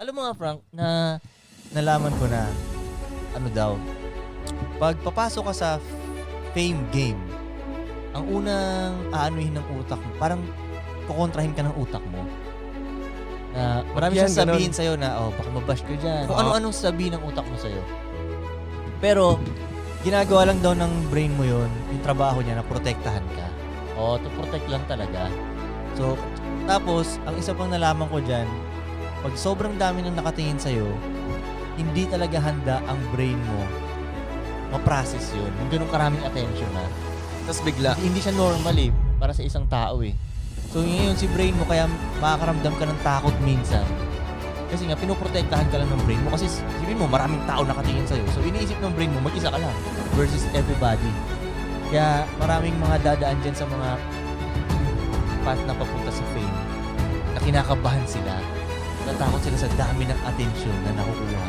Alam mo nga, Frank, na nalaman ko na, ano daw, pag papasok ka sa fame game, ang unang aanuhin ng utak mo, parang kukontrahin ka ng utak mo. Na marami Yan, siyang sabihin sa'yo na, baka mabash ka dyan. Kung ano-anong sabihin ng utak mo sa'yo. Pero, ginagawa lang daw ng brain mo yun, yung trabaho niya na protektahan ka. To protect lang talaga. So, tapos, ang isa pang nalaman ko dyan, pag sobrang dami nang nakatingin sa'yo, hindi talaga handa ang brain mo ma-process yun. Yung ganun karaming attention na. Tapos bigla. Hindi siya normal para sa isang tao So ngayon si brain mo kaya makakaramdam ka ng takot minsan. Kasi nga pinoprotektahan ka lang ng brain mo kasi isipin mo maraming tao nakatingin sa'yo. So iniisip ng brain mo mag-isa ka lang versus everybody. Kaya maraming mga dadaan dyan sa mga path na papunta sa fame na kinakabahan sila. Natakot sila sa dami ng attention na nakukuha